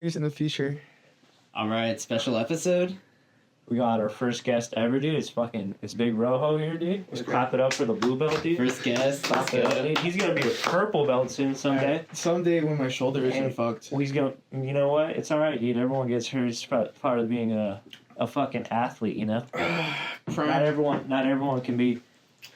Here's in the future. All right, special episode. We got our first guest ever, dude. It's Big Rojo here, dude. Let's clap it up for the blue belt, dude. First guest. Clap it up, dude. He's gonna be a purple belt soon someday. Someday when my shoulder isn't Hey, fucked. Well, he's gonna. You know what? It's all right, dude. Everyone gets hurt. It's part of being a fucking athlete, you know. Not everyone can be.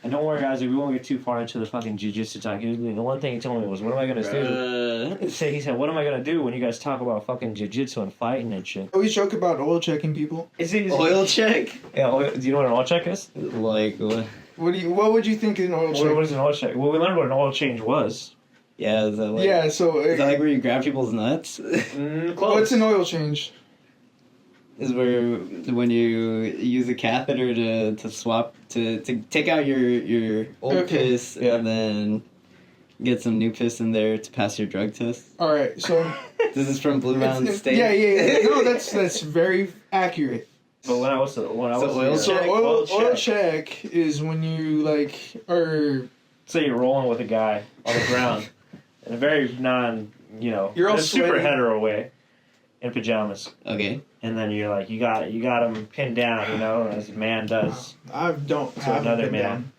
And don't worry, guys. We won't get too far into the fucking jiu-jitsu talk. The one thing he told me was, "What am I gonna do?" He said, "What am I gonna do when you guys talk about fucking jiu-jitsu and fighting and shit?" I always joke about oil checking people. Oil check? Yeah. Do you know what an oil check is? Like what? What would you think is an oil check? What is an oil check? Well, we learned what an oil change was. Yeah, is that like, Yeah, so is that like where you grab people's nuts? Close. what's an oil change? Is where when you use a catheter to swap to take out your old piss and then get some new piss in there to pass your drug test. All right, so This is from Blue Mountain State. Yeah. No, that's very accurate. But when I was oil So check? oil check is when you are say you're rolling with a guy on the ground in a very You're all in a super sweaty. hetero way, in pajamas, Okay. and then you're like you got him pinned down, as a man does, I don't to have another them pinned man. down.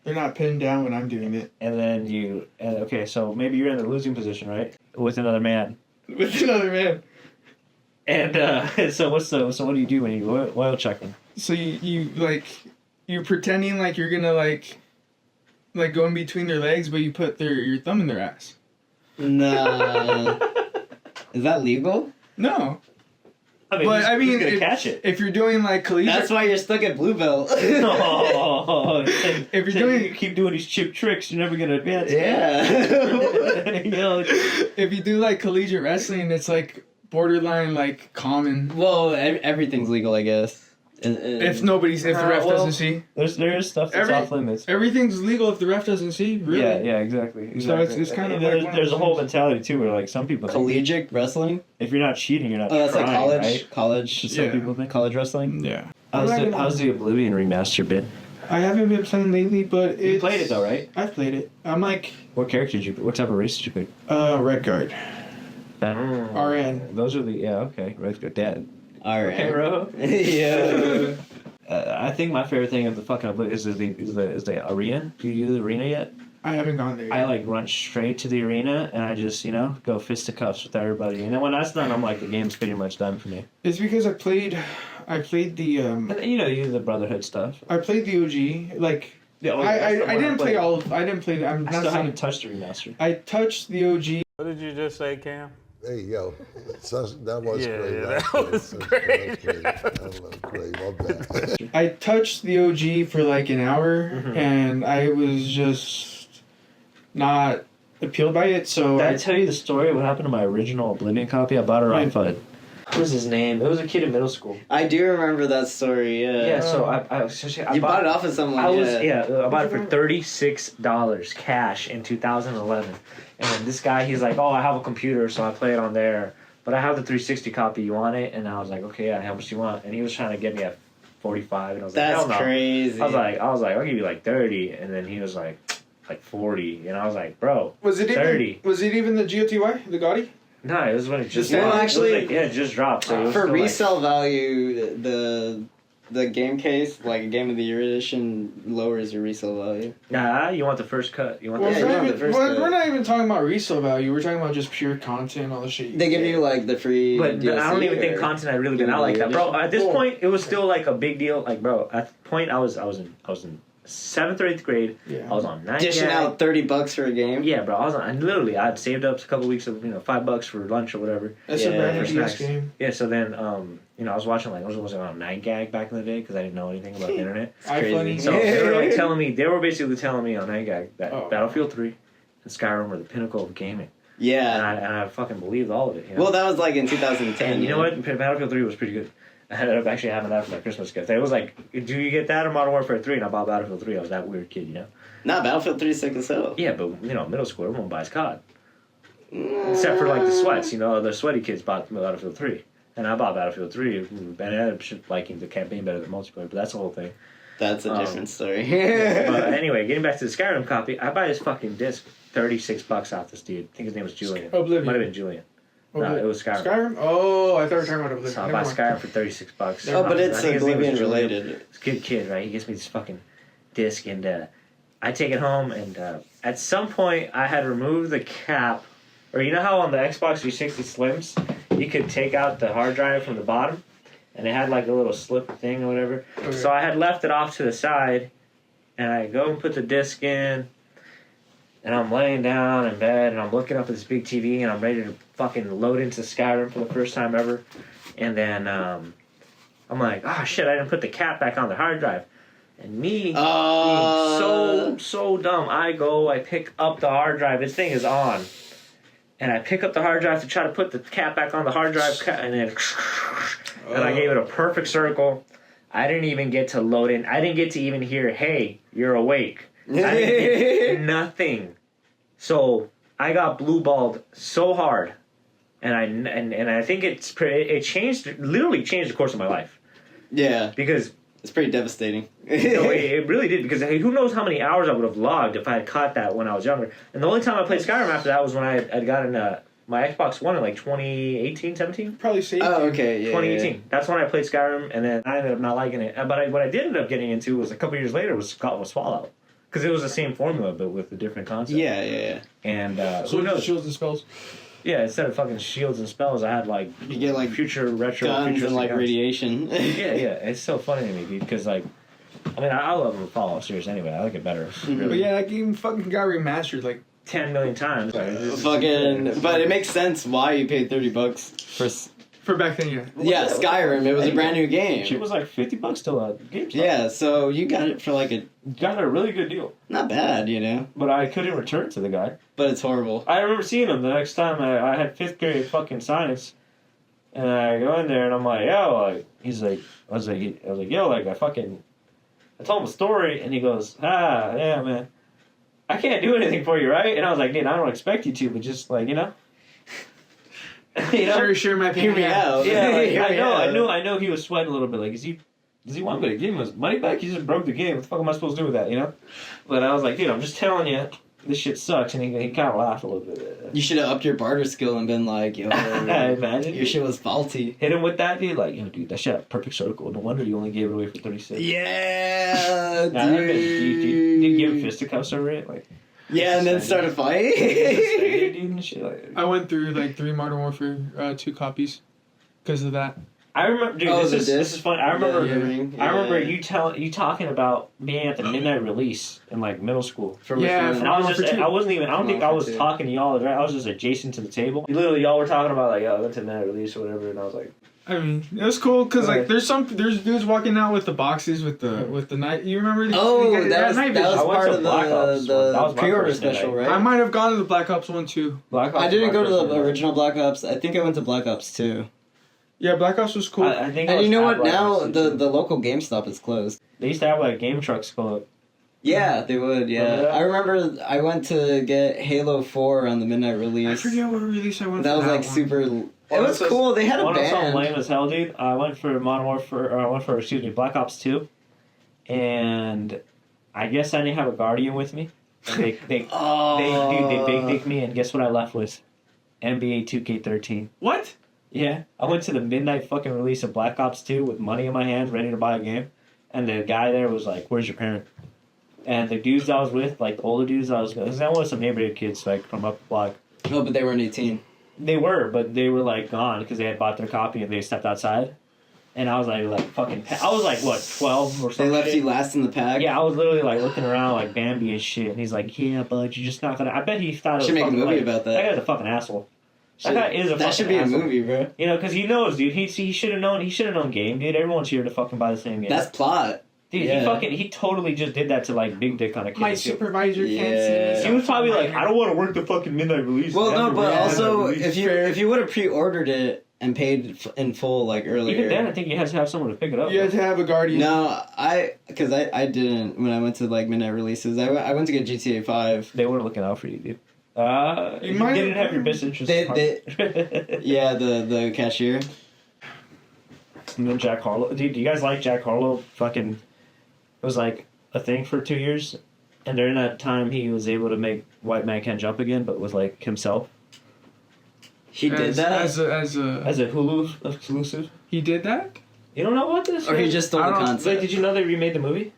They're not pinned down when I'm doing it. And then so maybe you're in the losing position, right, with another man. With another man. And so what do you do when you oil check them? So you're pretending like you're gonna like go in between their legs, but you put your thumb in their ass. Nah. Is that legal? No. I mean, who's gonna catch it? If you're doing like collegiate, That's why you're stuck at Blue Belt. Oh, if you're you keep doing these cheap tricks, you're never gonna advance. Yeah. if you do like collegiate wrestling, it's like borderline like common. Well, everything's legal, I guess. If the ref doesn't see, there is stuff that's off limits. Everything's legal if the ref doesn't see. Really? Yeah, exactly. So it's kind of like there's a whole mentality too where like some people think collegiate wrestling. if you're not cheating, you're not. Oh, that's trying, like college. right? College. Some people think College wrestling. Yeah. How's the Oblivion remaster been? I haven't been playing lately, but You played it though, right? I've played it. I'm like What character did you? What type of race did you pick? Red Guard. RN. Those are the okay. Red Guard. Dad. All right. Okay, bro. Yeah. I think my favorite thing of the fucking Oblivion is the arena. Do you do the arena yet? I haven't gone there yet. I like run straight to the arena and I just go fisticuffs with everybody. And then when that's done, I'm like the game's pretty much done for me. It's because I played the And then, you do the Brotherhood stuff. I played the OG like. Yeah, I didn't play all. I didn't play. I'm I not still saying. haven't touched the remaster. I touched the OG. What did you just say, Cam? Hey, yo, that was Yeah, great. that was great. That was great. My bad. I touched the OG for like an hour, and I was just not appealed by it. So Did I tell you the story of what happened to my original Oblivion copy? I bought it on FUD. What was his name? It was a kid in middle school. I do remember that story. Yeah. Yeah, so I bought it off of someone. I bought it for $36 cash in 2011. And then this guy, he's like, "Oh, I have a computer, so I play it on there. But I have the 360 copy. You want it?" And I was like, "Okay, yeah. How much do you want?" And he was trying to get me at 45, and I was like, That's "Hell no." crazy. I was like, "I'll give you like 30," and then he was like 40, and I was like, "Bro, was it 30. even? Was it even the GOTY, the Gotti? No, it was when it just Well, dropped. actually, it just dropped. So it was for still, resale value, the game case, like a Game of the Year edition, lowers your resale value. Nah, you want the first cut. You want Well, the Yeah, you want the first we're not even talking about resale value. We're talking about just pure content, all the shit. They give you like the free. But DLC I don't even think or- content had really been out like that, bro. At this point, it was still like a big deal. Like, bro, at the point I was in 7th or 8th grade. Yeah. I was on 9 dishing out $30 for a game. Yeah, bro. I'd saved up a couple weeks of $5 for lunch or whatever. That's Yeah, a brand new for DS snacks. game. Yeah, so then I was watching I was on 9gag back in the day because I didn't know anything about the internet. iFunny. So they were basically telling me on 9gag that Battlefield 3 and Skyrim were the pinnacle of gaming. Yeah. And I fucking believed all of it. You know? Well, that was like in 2010. And you know what? Battlefield 3 was pretty good. I ended up actually having that for my Christmas gift. It was like, do you get that or Modern Warfare 3? And I bought Battlefield 3. I was that weird kid, Nah, Battlefield 3 is sick as hell. Yeah, but, middle school, everyone buys COD. Except for, like, the sweats, the sweaty kids bought Battlefield 3. And I bought Battlefield 3, and I ended up liking the campaign better than multiplayer, but that's the whole thing. That's a different story. But anyway, getting back to the Skyrim copy, I buy this fucking disc, $36 off this dude. I think his name was Julian. Oblivion. Might have been Julian. No, it was Skyrim. Skyrim? Oh, I thought we were talking about it. So I bought Skyrim for $36. Oh, but it's I think his name was Oblivion Julian. related. It's a good kid, right? He gives me this fucking disc, and I take it home, and at some point I had removed the cap, or you know how on the Xbox 360 Slims you could take out the hard drive from the bottom, and it had like a little slip thing or whatever. Okay. So I had left it off to the side, and I go and put the disc in, and I'm laying down in bed, and I'm looking up at this big TV, and I'm ready to fucking load into Skyrim for the first time ever, and then I'm like, oh shit, I didn't put the cap back on the hard drive. And me being so dumb, I pick up the hard drive. This thing is on. And I pick up the hard drive to try to put the cap back on the hard drive, and then and I gave it a perfect circle. I didn't even get to load in. I didn't get to even hear, hey, you're awake. I didn't get nothing. So I got blue balled so hard. And I think it literally changed the course of my life. Yeah. Because it's pretty devastating. no, it really did, because who knows how many hours I would have logged if I had caught that when I was younger. And the only time I played Skyrim after that was when I had gotten my Xbox One in like 2018, 17? Probably safe. Oh, okay, yeah. 2018. Yeah. That's when I played Skyrim, and then I ended up not liking it. But what I did end up getting into was a couple years later was Fallout. Because it was the same formula, but with a different concept. Yeah. And So who knows? shields and spells. Yeah, instead of fucking shields and spells, I had like You get like future retro guns futuristic and like guns. radiation. Yeah, it's so funny to me, dude, because like, I mean, I love the Fallout series anyway. I like it better. Really. But yeah, that game fucking got remastered like 10 million times. Fucking, but it makes sense why you paid $30 for back then, yeah. Yeah, Skyrim. It was a brand new It game. was like $50 to a GameStop. Yeah, so you got it for like Got a really good deal. not bad, you know, But I couldn't return to the guy. but it's horrible. I remember seeing him the next time I had 5th grade fucking science. And I go in there and I'm like, yo, like, he's like, I was like, yo, like, I told him a story, and he goes, yeah, man, I can't do anything for you, right? And I was like, dude, I don't expect you to, but just like, you know. Sure, my Hear me out. Yeah, like, Hear me out. I know he was sweating a little bit. Like, does he want me to give him his money back? He just broke the game. What the fuck am I supposed to do with that, you know? But I was like, dude, I'm just telling you, this shit sucks. And he kind of laughed a little bit. You should have upped your barter skill and been like, yo, Imagine. your shit was faulty. Hit him with that, dude. Like, yo, dude, that shit had a perfect circle. No wonder you only gave it away for 36. Yeah, Nah, that bitch, dude, did you give him fisticuffs over it? Like, Yeah, and then start a fight. dude, and shit, like, I went through like 3 Modern Warfare 2 copies because of that. I remember, dude. Oh, this is fun. I remember. Yeah. I remember you talking about being at the midnight release in like middle school. For Yeah, which And one? I was just, I wasn't even. I don't think I was talking to y'all. Right? I was just adjacent to the table. Literally, y'all were talking about like, I went to midnight release or whatever, and I was like, I mean, it was cool because Okay. like there's dudes walking out with the boxes with the night. You remember? Oh, the that was night that was vision? I went part to of Black Ops. That was the my pre-order first special, midnight. right? I might have gone to the Black Ops 1 too. Black Ops. I didn't go to was my the first original Black Ops. I think I went to Black Ops 2. Yeah, Black Ops was cool. I think. I And was you know at what? Black Now Ops the 2. local GameStop is closed. They used to have like game trucks go up. Yeah, they would. Yeah, Remember that? I remember. I went to get Halo 4 on the midnight release. I forget what release I went That for. was like one. super. It Well, was this cool. They had a One of something band. lame as hell, dude. I went for Black Ops 2, and I guess I didn't have a Guardian with me. And they big dick me, and guess what I left with? NBA 2K13. What? Yeah, I went to the midnight fucking release of Black Ops 2 with money in my hand, ready to buy a game, and the guy there was like, "Where's your parent?" And the dudes I was with, like the older dudes I was with, because I was some neighborhood kids like from up the block. Oh, but they weren't 18. They were, but they were like gone because they had bought their copy and they stepped outside. And I was like fucking, I was like what, 12 or They something. left you last in the pack. Yeah, I was literally like looking around like Bambi and shit. And he's like, "Yeah, bud, you're just not gonna." I bet he thought it was Should make a fucking, movie like, about that. That guy's a fucking asshole. That guy is a fucking That should be asshole. a movie, bro. You know, because he knows, dude. He should have known. He should have known game, dude. Everyone's here to fucking buy the same game. That's plot. Dude, yeah. he totally just did that to like big dick on a kid. My too. supervisor can't Yeah. see me. He was probably like, "I don't want to work the fucking midnight release." Well, no, After but midnight also release." if you would have pre-ordered it and paid in full like earlier. Even then, I think you had to have someone to pick it up. You had to have a Guardian. No, because I didn't when I went to like midnight releases. I went to get GTA 5. They weren't looking out for you, dude. You You might didn't have- have your best interest They- at heart. Yeah, the cashier. And then Jack Harlow. Dude, do you guys like Jack Harlow? Fucking, it was like a thing for 2 years. And during that time, he was able to make White Man Can't Jump again, but with like himself. He did that? as a As a Hulu exclusive. he did that. You don't know about this? Or he just stole I the don't- concept? Like, did you know they remade the movie?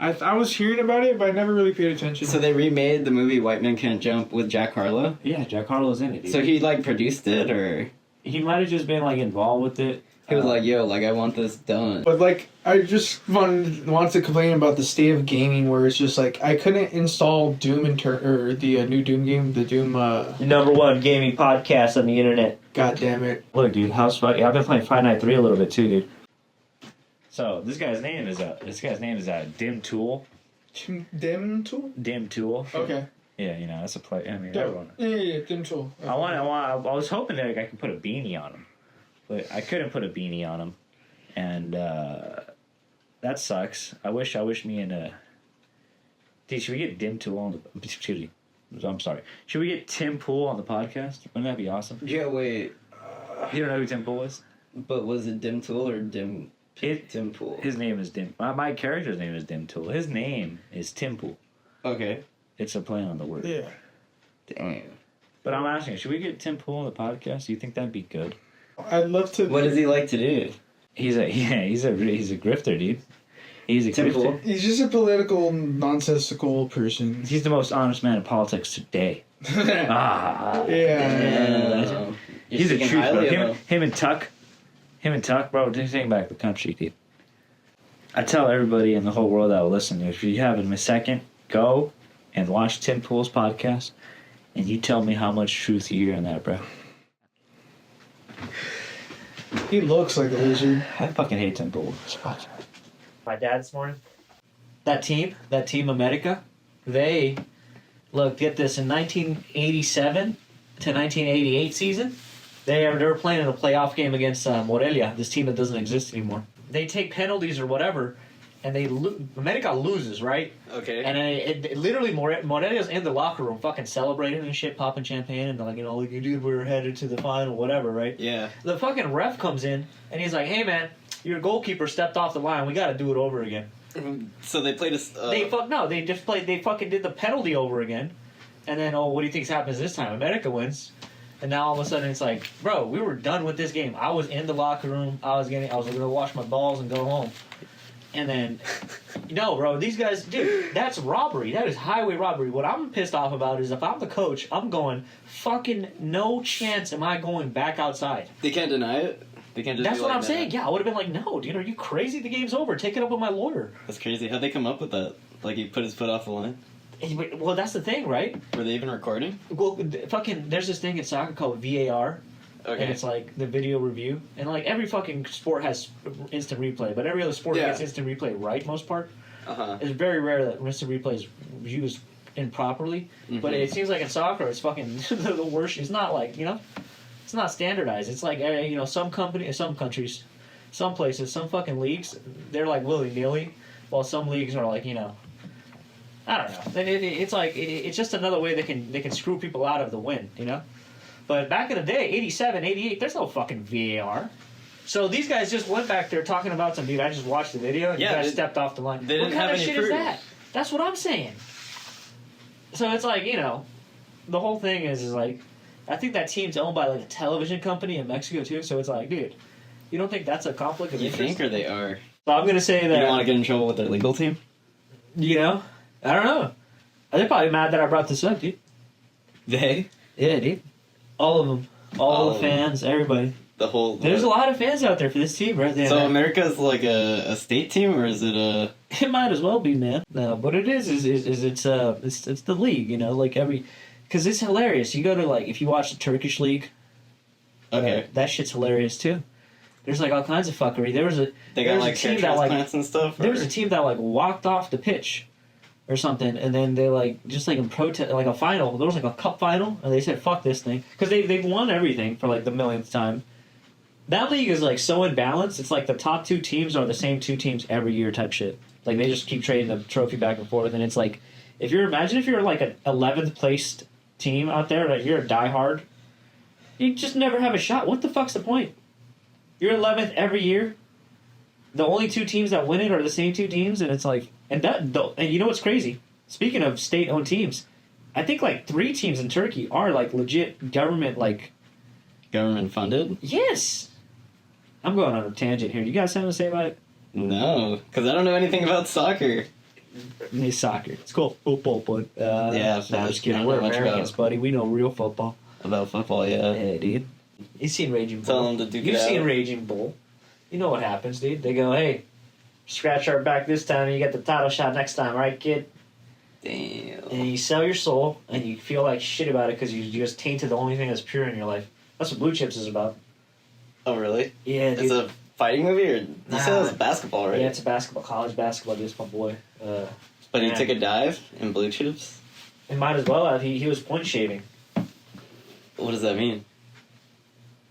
I was hearing about it, but I never really paid attention. So they remade the movie White Men Can't Jump with Jack Harlow? Yeah, Jack Harlow's in it. Dude. So he, like, produced it, or He might have just been like involved with it. he was like, yo, like, I want this done. But like, I just wanted to complain about the state of gaming, where it's just like I couldn't install Doom or the new Doom game, the Doom. Number one gaming podcast on the internet. God damn it! Look, dude, how's fucking? I've been playing Five Night 3 a little bit too, dude. So this guy's name is Dim Tool. Dim Tool. Dim Tool. Okay. Yeah, you know that's a play. I mean, Yeah, everyone. yeah, Dim Tool. I was hoping that I could put a beanie on him, but I couldn't put a beanie on him, and that sucks. I wish me and dude, should we get Dim Tool on the? Excuse me. I'm sorry. Should we get Tim Pool on the podcast? Wouldn't that be awesome? Yeah, wait. You don't know who Tim Pool is? But was it Dim Tool or Dim Pool? His name is Dim. My character's name is Dim Tool. His name is Tim Pool. Okay. It's a play on the word. Yeah. Damn. But I'm asking, should we get Tim Pool on the podcast? Do you think that'd be good? I'd love to. What does he like to do? He's a grifter, dude. He's a Tim grifter. Pool? He's just a political, nonsensical person. He's the most honest man in politics today. Yeah. Damn. He's a You're truth, bro. highly of Him and Tuck, bro. They take back the country, dude. I tell everybody in the whole world that will listen, if you have a second, go and watch Tim Pool's podcast, and you tell me how much truth you hear in that, bro. He looks like a lizard. I fucking hate Tim Pool. My dad this morning. That team, America, they get this, in 1987 to 1988 season, they were playing in a playoff game against Morelia, this team that doesn't exist anymore. They take penalties or whatever, and America loses, right? Okay. And it literally, Morelia's in the locker room fucking celebrating and shit, popping champagne, and like, you know, like you dude, we're headed to the final, whatever, right? Yeah. The fucking ref comes in, and he's like, hey man, your goalkeeper stepped off the line, we gotta do it over again. So they played a... They fucking did the penalty over again, and then, what do you think's happens this time? America wins. And now all of a sudden it's like, bro, we were done with this game. I was in the locker room. I was gonna wash my balls and go home. And then, no, bro, these guys, dude, that's robbery. That is highway robbery. What I'm pissed off about is if I'm the coach, I'm going, fucking no chance am I going back outside. They can't deny it? They can't just That's be what like I'm that. saying. Yeah, I would have been like, no, dude, are you crazy? The game's over. Take it up with my lawyer. That's crazy. How'd they come up with that? Like, he put his foot off the line? Well, that's the thing, right? Were they even recording? Well, there's this thing in soccer called VAR. Okay. And it's like the video review. And like every fucking sport has instant replay, but every other sport gets instant replay right, most part. Uh-huh. It's very rare that instant replay is used improperly. Mm-hmm. But it seems like in soccer, it's fucking the worst. It's not like, you know, it's not standardized. It's like, you know, some countries, some places, some fucking leagues, they're like willy-nilly, while some leagues are like, you know, I don't know. It's like, it's just another way they can screw people out of the win, you know? But back in the day, 87, 88, there's no fucking VAR. So these guys just went back there talking about some dude. I just watched the video, and you guys stepped off the line. They didn't what kind have of any shit proof. is that? That's what I'm saying. So it's like, you know, the whole thing is like, I think that team's owned by like a television company in Mexico too. So it's like, dude, you don't think that's a conflict of You interest? think, or they are? So I'm gonna say You that. don't want to get in trouble with their legal team? You know, I don't know. They're probably mad that I brought this up, dude. They? Yeah, dude. All of them. All the fans, everybody. The whole... There's a lot of fans out there for this team, right? So America's like a state team, or is it a... It might as well be, man. No, what it is it's the league, you know, like because it's hilarious. You go to like, if you watch the Turkish league, Okay. that shit's hilarious too. There's like all kinds of fuckery. There was They got like hair transplants and stuff? There was a team that like walked off the pitch or something, and then they like just like in protest, like a final. There was like a cup final, and they said fuck this thing because they've won everything for like the millionth time. That league is like so imbalanced. It's like the top two teams are the same two teams every year type shit. Like they just keep trading the trophy back and forth, and it's like imagine if you're like an 11th placed team out there, like you're a diehard, you just never have a shot. What the fuck's the point? You're 11th every year. The only two teams that win it are the same two teams, and it's like, and you know what's crazy? Speaking of state-owned teams, I think like 3 teams in Turkey are like legit government like Government funded? Yes. I'm going on a tangent here. You guys have to say about it? No, because I don't know anything about soccer. It's soccer. It's called football, but Yeah, nah, I'm just kidding. I don't We're know much Americans, about- buddy. We know real football. About football, yeah. Yeah, dude. You've seen Raging Bull. Tell them to duke it You've seen out. Raging Bull. You know what happens, dude. They go, hey, scratch our back this time and you get the title shot next time, right, kid? Damn. And you sell your soul and you feel like shit about it because you just tainted the only thing that's pure in your life. That's what Blue Chips is about. Oh, really? Yeah, dude. It's a fighting movie, or you said it was Nah. basketball, right? Yeah, it's a basketball, college basketball. Just my boy. But he yeah. took a dive in Blue Chips? He might as well have. He was point shaving. What does that mean?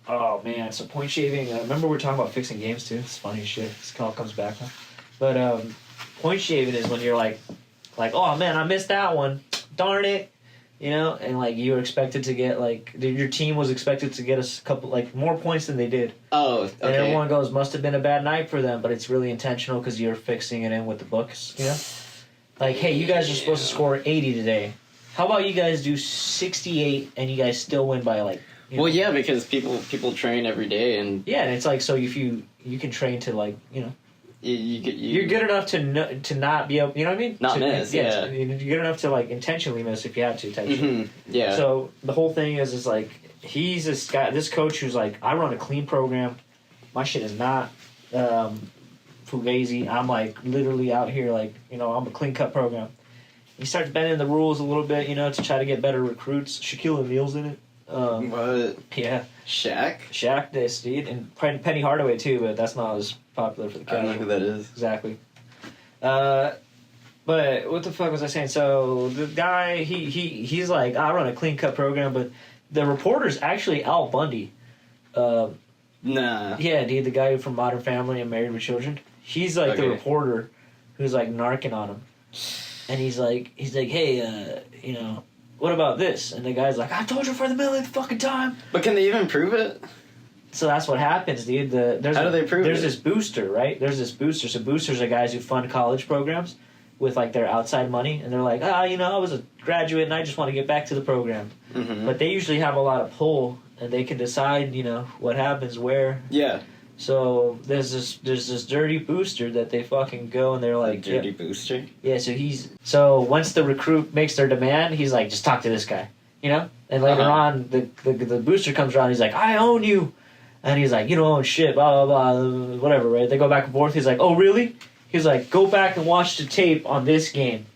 Oh man, so point shaving. Remember we were talking about fixing games too. It's funny as shit. This all comes back now. But point shaving is when you're like, oh man, I missed that one. Darn it, you know. And like you were expected to get like your team was expected to get a couple like more points than they did. Oh, And okay. everyone goes, must have been a bad night for them, but it's really intentional because you're fixing it in with the books. You know, like hey, you guys are supposed to score 80 today. How about you guys do 68 and you guys still win by like. You know? Well, yeah, because people train every day, and Yeah, and it's like so if you can train to like you know you're you're good enough to not be able, you know what I mean? Not to, miss, yeah. You're good enough to like intentionally miss if you had to type shit. Mm-hmm. Yeah. So the whole thing is like he's this guy, this coach who's like I run a clean program, my shit is not fugazi. I'm like literally out here like you know I'm a clean cut program. He starts bending the rules a little bit, you know, to try to get better recruits. Shaquille O'Neal's in it. What? Yeah. Shaq? Shaq this, dude. And Penny Hardaway, too, but that's not as popular for the I don't know casual. who that is. Exactly. But what the fuck was I saying? So the guy, he's like, I run a clean cut program, but the reporter's actually Al Bundy. Nah. Yeah, dude, the guy from Modern Family and Married with Children. He's like the Okay. reporter who's like narking on him. And he's like, hey, you know, what about this? And the guy's like, I told you for the millionth fucking time. But can they even prove it? So that's what happens, dude. How do they prove There's it? this booster, right? There's this booster. So boosters are guys who fund college programs with like their outside money, and they're like, you know, I was a graduate and I just want to get back to the program. Mm-hmm. But they usually have a lot of pull, and they can decide, you know, what happens where. Yeah. So there's this dirty booster that they fucking go and they're like, Dirty booster. yeah. So once the recruit makes their demand, he's like, just talk to this guy, you know. And later Uh-huh. on, the booster comes around. He's like, I own you. And he's like, you don't own shit, blah, blah, blah, whatever, right? They go back and forth. He's like, oh, really? He's like, go back and watch the tape on this game.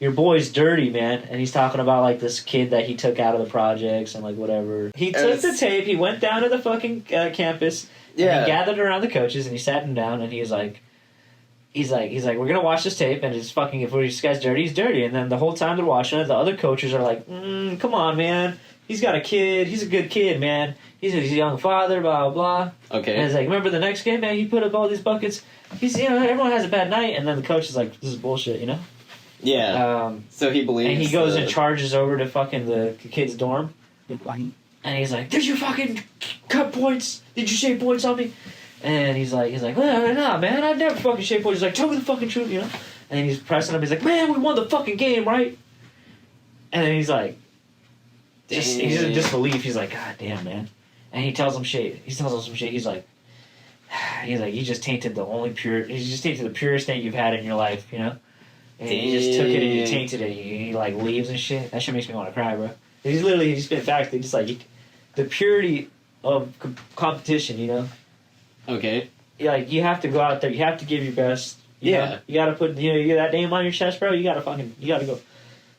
Your boy's dirty, man. And he's talking about, like, this kid that he took out of the projects and, like, whatever. He took the tape. He went down to the fucking campus. And Yeah. he gathered around the coaches, and he sat him down, and he's like, we're going to watch this tape, and it's fucking, if this guy's dirty, he's dirty. And then the whole time they're watching it, the other coaches are like, come on, man. He's got a kid. He's a good kid, man. He's a young father, blah, blah, blah. Okay. And it's like, remember the next game, man? He put up all these buckets. He's, you know, everyone has a bad night. And then the coach is like, this is bullshit, you know? Yeah. So he believes. And he goes and charges over to fucking the kid's dorm. And he's like, did you fucking cut points? Did you shave points on me? And he's like, well, nah, man, I never fucking shaved points. He's like, tell me the fucking truth, you know? And then he's pressing him. He's like, man, we won the fucking game, right? And then he's like, he's in disbelief. He's like, God damn, man. And he tells him shit. He's like, you just tainted you just tainted the purest thing you've had in your life, you know? And you just took it and you tainted it. He like leaves and shit. That shit makes me want to cry, bro. He's been back. They just like the purity of competition, you know. Okay. Like you have to go out there. You have to give your best. You know? You got to put you get that name on your chest, bro. You got to go.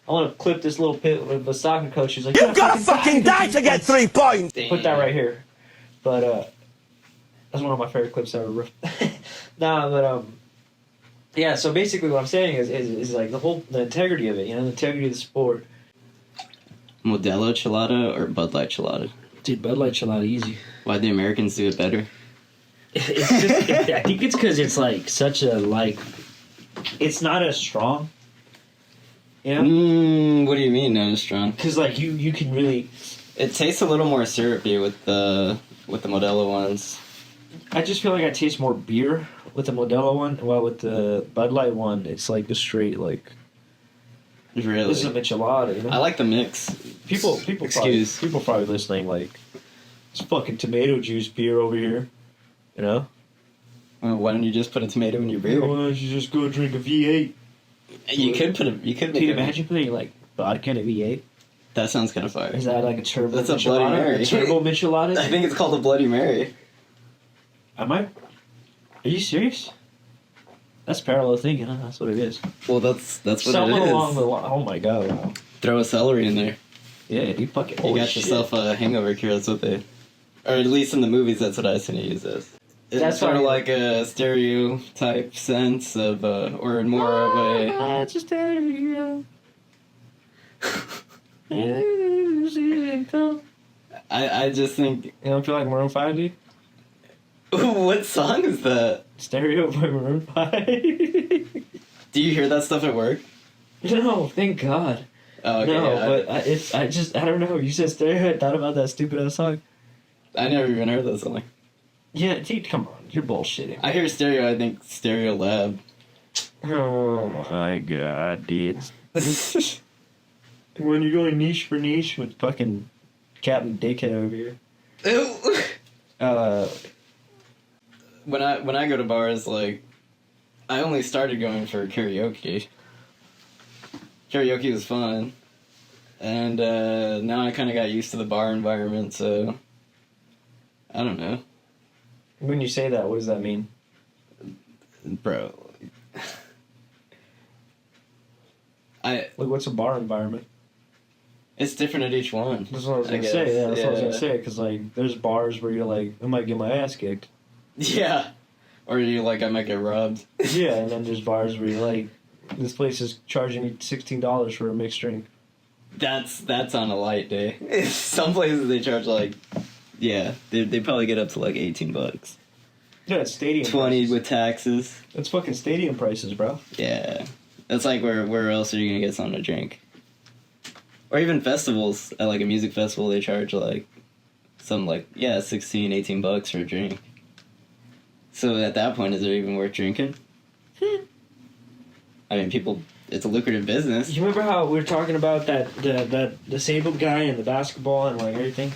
I want to clip this little pit with a soccer coach who's like, You gotta fucking die to get 3 points. Put that right here. But that's one of my favorite clips ever. Yeah. So basically, what I'm saying is like the integrity of it. You know, the integrity of the sport. Modelo Chelada or Bud Light Chelada? Dude, Bud Light Chelada easy. Why'd the Americans do it better? It's just, I think it's because it's like such a like, it's not as strong. You know? What do you mean, not as strong? Because like you can really. It tastes a little more syrupy with the Modelo ones. I just feel like I taste more beer with the Modelo one, while with the Bud Light one, it's like a straight like. Really? This is a michelada, you know? I like the mix. People Excuse. probably listening like It's fucking tomato juice beer over here. You know? Well, why don't you just put a tomato in your beer? Why don't you just go drink a V8? You could make Dude, a- imagine putting like vodka in a V8. That sounds kind of fire. Is that like a turbo? That's a Bloody Mary. A turbo michelada? I think it's called a Bloody Mary. Am I? Are you serious? That's parallel thinking, huh? That's what it is. Well, that's what Someone it is. along the line. Oh my god! Wow. Throw a celery in there. Yeah, you fucking. You got yourself a hangover cure. That's what they, or at least in the movies, that's what I seen it used as. It's That's sort of why- like a stereotype sense of, or more of a. It's a stereo. I just think. You don't feel like Maroon 5, dude? What song is that? Stereo by Maroon 5. Do you hear that stuff at work? No, thank God. Oh, okay, No, yeah, but I don't know. You said stereo. I thought about that stupid ass song. I never even heard that song. Yeah, dude, come on. You're bullshitting. I hear stereo. I think Stereo Lab. Oh my god, dude. When you're going niche for niche with fucking Captain Dickhead over here. When I go to bars, like, I only started going for karaoke. Karaoke was fun, and now I kind of got used to the bar environment. So I don't know, When you say that, what does that mean? bro. Like, what's a bar environment? It's different at each one. That's what I was I gonna guess, say. Yeah, that's what I was yeah. gonna say. Because like, there's bars where you're like, I might get my ass kicked. Yeah, or you like I might get robbed. Yeah, and then there's bars where you're like, this place is charging me $16 for a mixed drink. That's on a light day. Some places they charge like, yeah, they probably get up to like $18. Yeah, it's stadium 20 prices. with taxes. It's fucking stadium prices, bro. Yeah, that's like where else are you gonna get something to drink? Or even festivals, at like a music festival, they charge like something like, yeah, $16-18 for a drink. So at that point, is it even worth drinking? I mean, people, it's a lucrative business. You remember how we were talking about that disabled guy and the basketball and like everything?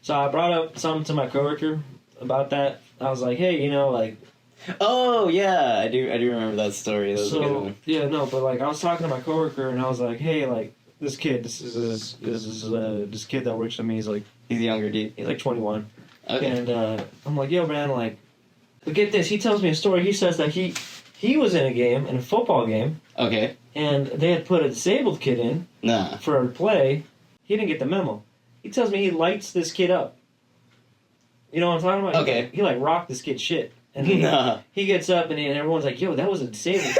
So I brought up something to my coworker about that. I was like, hey, you know, like, Oh yeah, I do remember that story. That was a good so one. yeah, no, but like I was talking to my coworker and I was like, hey, like this kid, this kid that works with me. He's like He's younger, dude. 21, Okay. and I'm like, yo, man, like, but get this. He tells me a story. He says that he was in a football game, Okay. and they had put a disabled kid in Nah. for a play. He didn't get the memo. He tells me he lights this kid up. You know what I'm talking about? Okay. He like rocked this kid's shit. And he, Nah. he gets up and everyone's like, yo, that was a disabled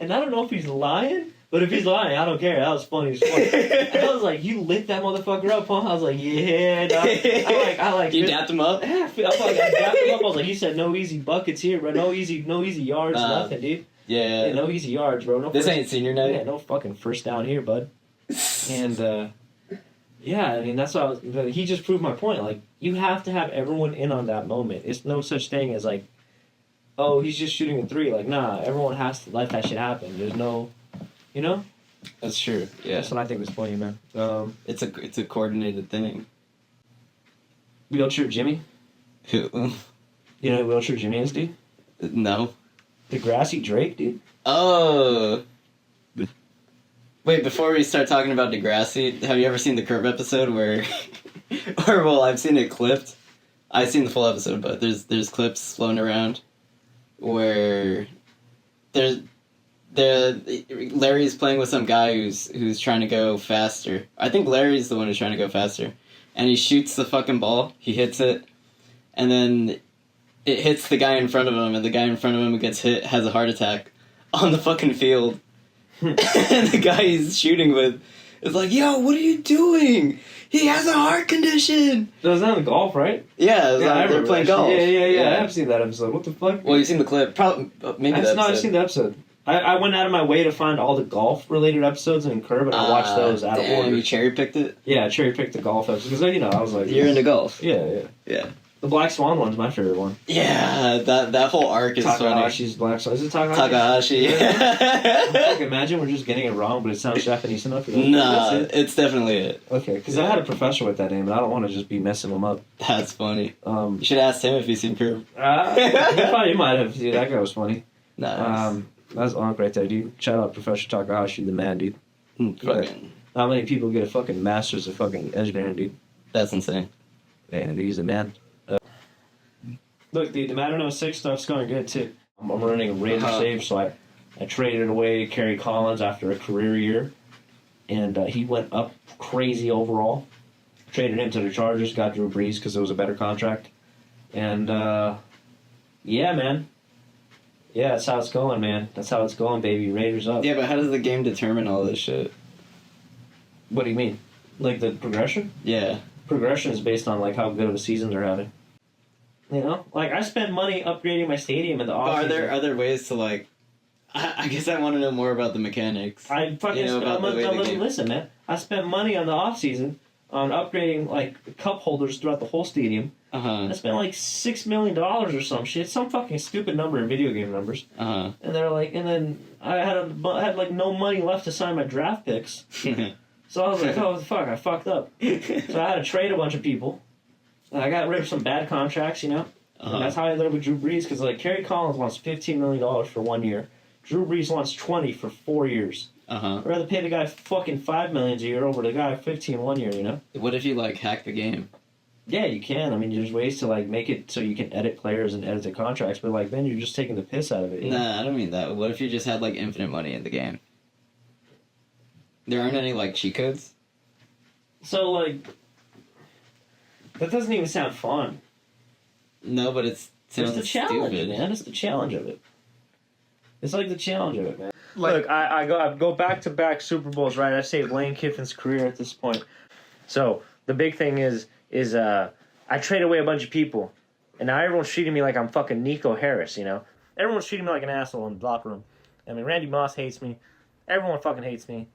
And I don't know if he's lying, but if he's lying, I don't care. That was funny as fuck. And I was like, you lit that motherfucker up, huh? I was like, yeah, dog. I like You dapped him up? Yeah, I dapped him up. I was like, he said no easy buckets here, bro. No easy yards, nothing, dude. Yeah. Yeah, no easy yards, bro. No This first- ain't senior night. Yeah, no fucking first down here, bud. And yeah, I mean that's what he just proved my point. Like you have to have everyone in on that moment. It's no such thing as like, oh, he's just shooting a three. Like nah, everyone has to let that shit happen. There's no, you know. That's true. Yeah. That's what I think was funny, man. It's a coordinated thing. Wheelchair Jimmy. Who? You know who Wheelchair Jimmy is, dude? No. The grassy Drake, dude. Oh. Wait, before we start talking about Degrassi, have you ever seen the Curb episode where, or well, I've seen it clipped. I've seen the full episode, but there's clips floating around where Larry's playing with some guy who's trying to go faster. I think Larry's the one who's trying to go faster, and he shoots the fucking ball. He hits it, and then it hits the guy in front of him, and the guy in front of him who gets hit has a heart attack on the fucking field. And the guy he's shooting with is like, yo, what are you doing? He has a heart condition. That was that in golf, right? Yeah, it was I they're remember playing that shit. golf. Yeah. I have seen that episode. What the fuck? Well, you've seen the clip. Probably, maybe that's I've seen the episode. I went out of my way to find all the golf-related episodes in Curb, and I watched those out of order. You cherry-picked it? Yeah, I cherry-picked the golf episodes, because, you know, I was like... You're into golf? Yeah. Yeah. The Black Swan one's my favorite one. Yeah, that whole arc is funny. Takahashi's Black Swan. Is it Takahashi? Takahashi. Like, imagine we're just getting it wrong, but it sounds Japanese enough. Nah, it's definitely it. Okay, because I had a professor with that name, and I don't want to just be messing him up. That's funny. You should ask him if he's seen Mcrib. He might have. Dude, that guy was funny. Nice. That's Onk right there, dude. Shout out Professor Takahashi, the man, dude. Fucking, How many people get a fucking master's of fucking engineering, dude? that's insane. Man, he's a man. Look, dude, the Madden 06 stuff's going good, too. I'm running a Raider save, so I traded away Kerry Collins after a career year, and he went up crazy overall. Traded him to the Chargers, got Drew Brees because it was a better contract. And, yeah, man. Yeah, that's how it's going, man. That's how it's going, baby. Raiders up. Yeah, but how does the game determine all this shit? What do you mean? Like the progression? Yeah. Progression is based on, like, how good of a season they're having. You know? Like, I spent money upgrading my stadium in the offseason. Are there other ways to, like... I guess I want to know more about the mechanics. I fucking listen, man. I spent money on the offseason on upgrading, like, cup holders throughout the whole stadium. I spent, like, $6 million or some shit. Some fucking stupid number in video game numbers. And they're like... And then I had, like, no money left to sign my draft picks. So I was like, oh, fuck, I fucked up. So I had to trade a bunch of people. And I got rid of some bad contracts, you know? And that's how I ended up with Drew Brees, because, like, Kerry Collins wants $15 million for 1 year. Drew Brees wants 20 for 4 years. I'd rather pay the guy fucking $5 million a year over the guy 15 1 year, you know? What if you, like, hack the game? Yeah, you can. I mean, there's ways to, like, make it so you can edit players and edit the contracts, but, like, then you're just taking the piss out of it. Nah, I don't mean that. What if you just had, like, infinite money in the game? There aren't any, like, cheat codes? So, like... That doesn't even sound fun. No, but it's It's the challenge, stupid. man. It's the challenge of it. It's like the challenge of it, man. Like- Look, I go back-to-back Super Bowls, right? I've saved Lane Kiffin's career at this point. So, the big thing is I trade away a bunch of people. And now everyone's treating me like I'm fucking Nico Harris, you know? Everyone's treating me like an asshole in the locker room. I mean, Randy Moss hates me. Everyone fucking hates me.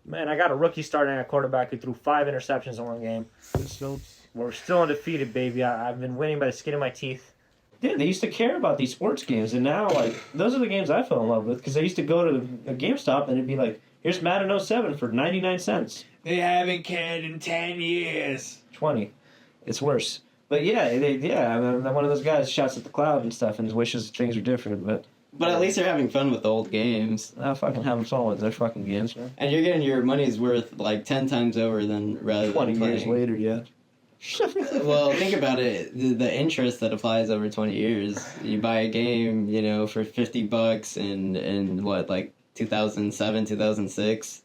Man, I got a rookie starting at quarterback who threw 5 interceptions in one game. We're still undefeated, baby. I've been winning by the skin of my teeth. Dude, they used to care about these sports games, and now, like, those are the games I fell in love with, because I used to go to a GameStop, and it'd be like, here's Madden 07 for 99 cents. They haven't cared in 10 years. 20. It's worse. But yeah, I mean, I'm one of those guys shouts at the cloud and stuff and wishes things were different, but... But at least they're having fun with the old games. I'm fucking having fun with their fucking games, man. And you're getting your money's worth, like, 10 times over than rather 20 than years playing. later, yeah. Well, think about it. The interest that applies over 20 years. You buy a game, you know, for $50 in what, like 2007, 2006?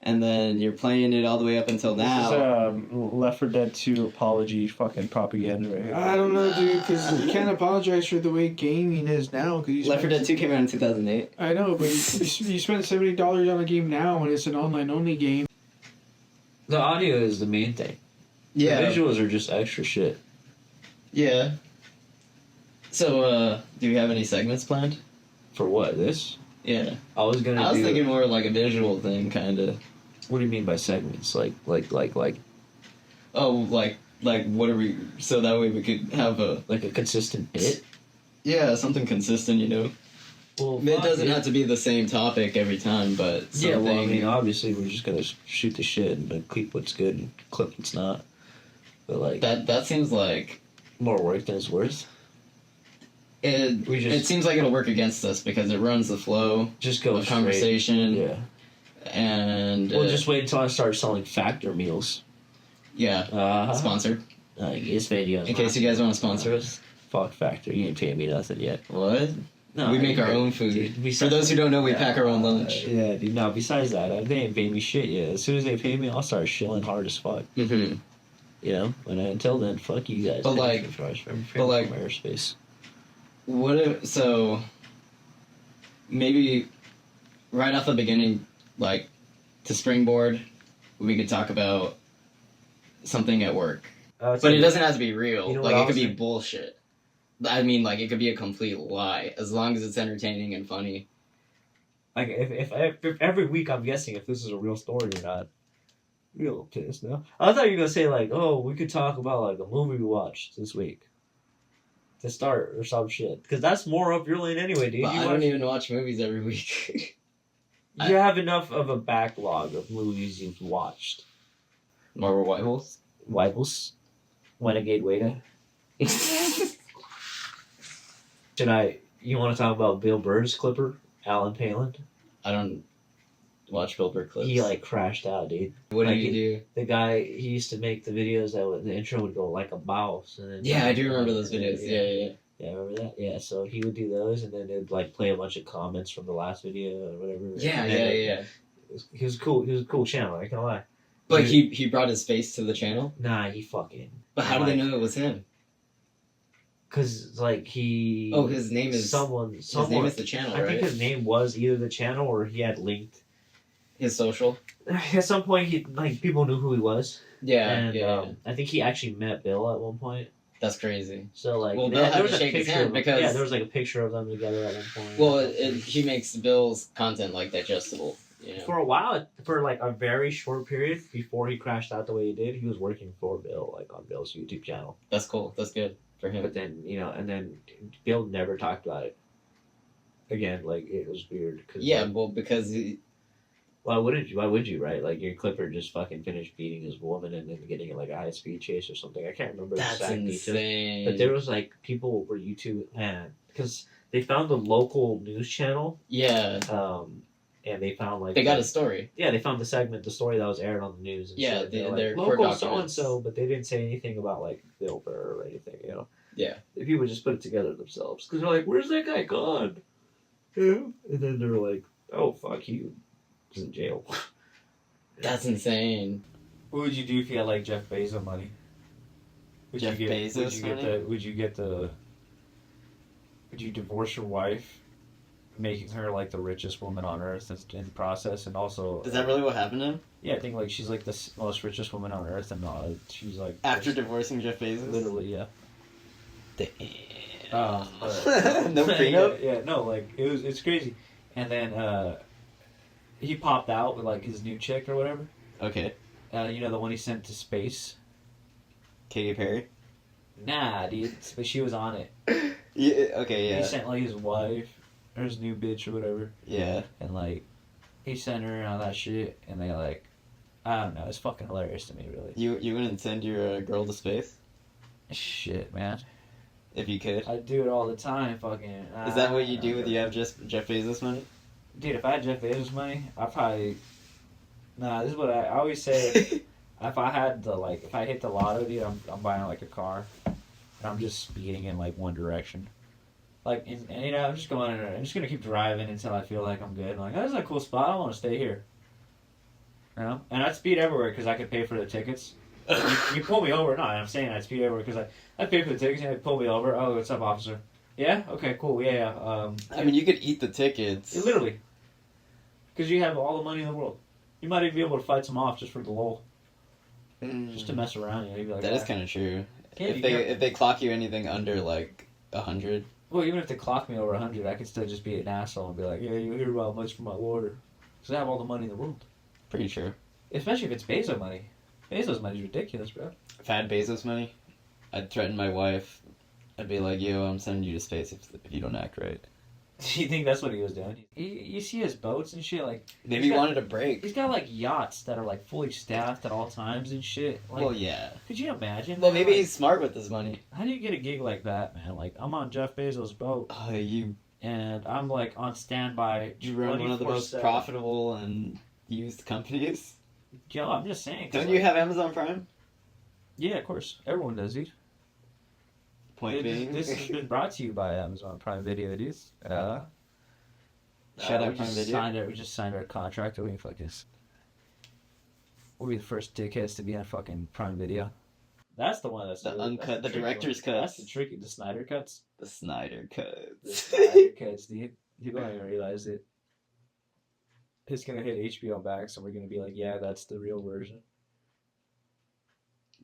And then you're playing it all the way up until now. This is Left 4 Dead 2 apology fucking propaganda right here. I don't know, dude, because you can't apologize for the way gaming is now. Left 4 Dead 2 came out in 2008. I know, but you spent $70 on a game now, and it's an online-only game. The audio is the main thing. Yeah. The visuals are just extra shit. Yeah. So, do we have any segments planned? For what, this? Yeah. I was thinking more like a visual thing, kind of. What do you mean by segments? Like... Oh, like what are we... So that way we could have a... Like a consistent bit? Yeah, something consistent, you know? Well, It doesn't have to be the same topic every time, but something... Yeah, well, I mean, obviously we're just gonna shoot the shit and keep what's good and clip what's not. But, like... That seems like... More work than it's worth. It seems like it'll work against us because it runs the flow. Just go of conversation. Yeah. And... We'll just wait until I start selling Factor meals. Yeah. Sponsored. This video. In case you guys want to sponsor us. Fuck Factor. You ain't paying me nothing yet. What? No, we make our own food. Dude, For those who don't know, we pack our own lunch. Yeah, dude. No, besides that, they ain't paying me shit yet. As soon as they pay me, I'll start shilling hard as fuck. Mm-hmm. You know? But until then, fuck you guys. But like... airspace. What if... So... Maybe... Right off the beginning, like... To springboard, we could talk about... Something at work. But it doesn't have to be real. You know like, it could be bullshit. I mean, like, it could be a complete lie. As long as it's entertaining and funny. Like, if every week I'm guessing if this is a real story or not. You're a little pissed now. I thought you were gonna say like, oh, we could talk about like a movie we watched this week to start or some shit, because that's more up your lane anyway, dude. But You I watch, don't even watch movies every week. you have enough of a backlog of movies you've watched. Marvel White Holes. Weibels, Renegade Waiter. You want to talk about Bill Burr's Clipper, Alan Palin? I don't watch Bill Burr clips. He like crashed out, dude. What like, did he do? The guy, he used to make the videos that the intro would go like a mouse. And then, Yeah, I do remember those videos. Yeah. Yeah, remember that? Yeah, so he would do those, and then it'd like play a bunch of comments from the last video or whatever. Yeah. He was cool. He was a cool channel. I can't lie. But he brought his face to the channel. Nah, he fucking. But how do they know it was him? Because like he. Oh, his name is someone. His name is the channel, I right? think his name was either the channel or he had linked. His social. At some point, he like people knew who he was. Yeah, and, I think he actually met Bill at one point. That's crazy. So like, well, Bill had to shake his hand because there was like a picture of them together at one point. Well, he makes Bill's content like digestible. You know? For a while, for like a very short period before he crashed out the way he did, he was working for Bill, like on Bill's YouTube channel. That's cool. That's good for him. But then and then Bill never talked about it again. Like it was weird. Yeah, like, well, because why wouldn't you? Why would you? Right? Like your Clipper just fucking finished beating his woman and then getting in like a high speed chase or something. I can't remember the that's exact insane. details. But there was like people over YouTube, man, because they found the local news channel. Yeah. And they found like they got a story. Yeah, they found the story that was aired on the news. And yeah, shit. they're like, local court so and so, but they didn't say anything about like Bill Burr or anything. You know. Yeah. People just put it together themselves because they're like, "Where's that guy gone?" Yeah. And then they're like, "Oh fuck, he was in jail." That's insane. What would you do if you had like Jeff Bezos money? Would Jeff you Bezos money? Would you divorce your wife, making her like the richest woman on earth in the process, and also Is that really what happened to him? Yeah, I think like she's like the most richest woman on earth, and she's like after divorcing Jeff Bezos. Literally, yeah. Damn. No prenup. Yeah, no, like it's crazy, and then he popped out with like his new chick or whatever. Okay. The one he sent to space. Katy Perry. Nah, dude, but she was on it. Yeah. Okay. Yeah. He sent like his wife or his new bitch or whatever. Yeah. And like, he sent her and all that shit, and they like, I don't know, it's fucking hilarious to me, really. You wouldn't send your girl to space? Shit, man. If you could. I do it all the time, fucking. Is that what you do when you have Jeff Bezos money? Dude, if I had Jeff Bezos money, I'd probably. Nah, this is what I always say. If I hit the lotto, dude, I'm buying like a car, and I'm just speeding in like one direction. Like, and I'm just gonna keep driving until I feel like I'm good. I'm like, oh, this is a cool spot. I want to stay here. You know, and I'd speed everywhere because I could pay for the tickets. you pull me over. No, I'm saying I'd speed everywhere because I'd pay for the tickets and I'd pull me over. Oh, what's up, officer? Yeah. Okay. Cool. Yeah. I mean, you could eat the tickets. Literally. Because you have all the money in the world. You might even be able to fight some off just for the lol. Just to mess around. You'd be like, that is kind of true. Yeah, if they clock you anything under like 100. Well, even if they clock me over 100, I could still just be an asshole and be like, yeah, you hear about much from my lawyer. Because I have all the money in the world. Pretty true. Especially if it's Bezos money. Bezos money is ridiculous, bro. If I had Bezos money, I'd threaten my wife. I'd be like, yo, I'm sending you to space if you don't act right. Do you think that's what he was doing? You see his boats and shit, like... Maybe he wanted a break. He's got, like, yachts that are, like, fully staffed at all times and shit. Like, well, yeah. Could you imagine? Well, maybe he's smart with his money. How do you get a gig like that, man? Like, I'm on Jeff Bezos' boat. And I'm, like, on standby. You run one of the most profitable and used companies? Yo, I'm just saying. Don't you have Amazon Prime? Yeah, of course. Everyone does, dude. Point being. This has been brought to you by Amazon Prime Video, dude. Shout out Prime Video. We just signed our contract. We fuck this. We'll be the first dickheads to be on fucking Prime Video. That's the one that's the uncut, the director's cut. That's the tricky, the Snyder cuts. The Snyder cuts. The Snyder cuts, dude. You don't even realize it. It's gonna hit HBO Max, and we're gonna be like, yeah, that's the real version.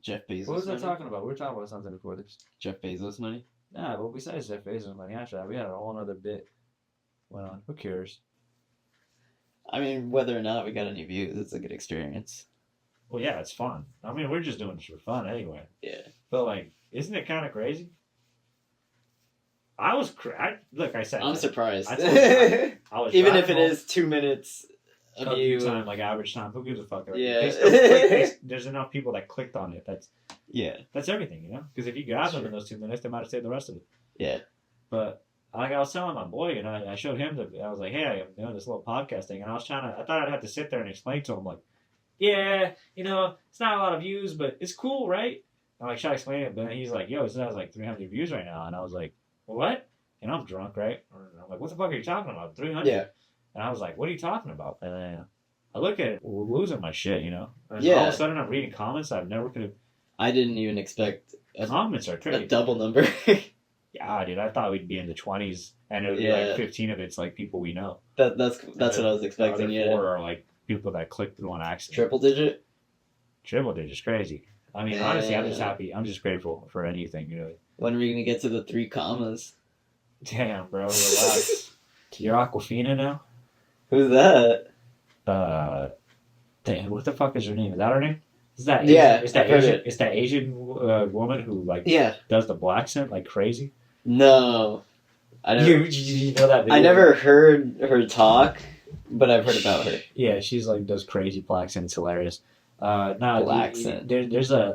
Jeff Bezos. What was I talking about? We were talking about something before this. Jeff Bezos money? Nah, but besides Jeff Bezos money, after that, we had a whole other bit went on. Who cares? I mean, whether or not we got any views, it's a good experience. Well, yeah, it's fun. I mean, we're just doing this for fun anyway. Yeah. But like, isn't it kind of crazy? I was look. I said I'm surprised. I was Even if driving it home. is 2 minutes of you. Time, like average time. Who gives a fuck? Yeah. They still click, there's enough people that clicked on it. That's everything, you know. Because if you got them in those 2 minutes, they might have saved the rest of it. Yeah. But like I was telling my boy, and I showed him I was like, hey, I'm doing this little podcast thing, and I thought I'd have to sit there and explain to him like, yeah, you know, it's not a lot of views, but it's cool, right? I'm like, try to explain it, but he's like, yo, it has like 300 views right now, and I was like, what? And I'm drunk, right? And I'm like, what the fuck are you talking about? 300? Yeah. And I was like, what are you talking about? And then I look at it, losing my shit, you know? And Yeah. all of a sudden I'm reading comments I've never could have. I didn't even expect Comments are a crazy. double number. Yeah, dude, I thought we'd be in the 20s, and it would be like 15 of it's like people we know. That's what I was expecting, The yeah. other 4 are like people that clicked through on accident. Triple digit? Triple digits, crazy. I mean, honestly, I'm just happy. I'm just grateful for anything, you know. When are we gonna get to the 3 commas? Damn, bro, relax. You're Aquafina now? Who's that? Damn, what the fuck is her name? Is that her name? Is that Asian? Yeah, Is that I've heard Asian? it. Is that Asian woman who like Yeah. does the black scent like crazy? No. I never, You know that video? I never heard her talk, but I've heard about her. Yeah, she's like does crazy black scent. It's hilarious. No, Black scent. There's a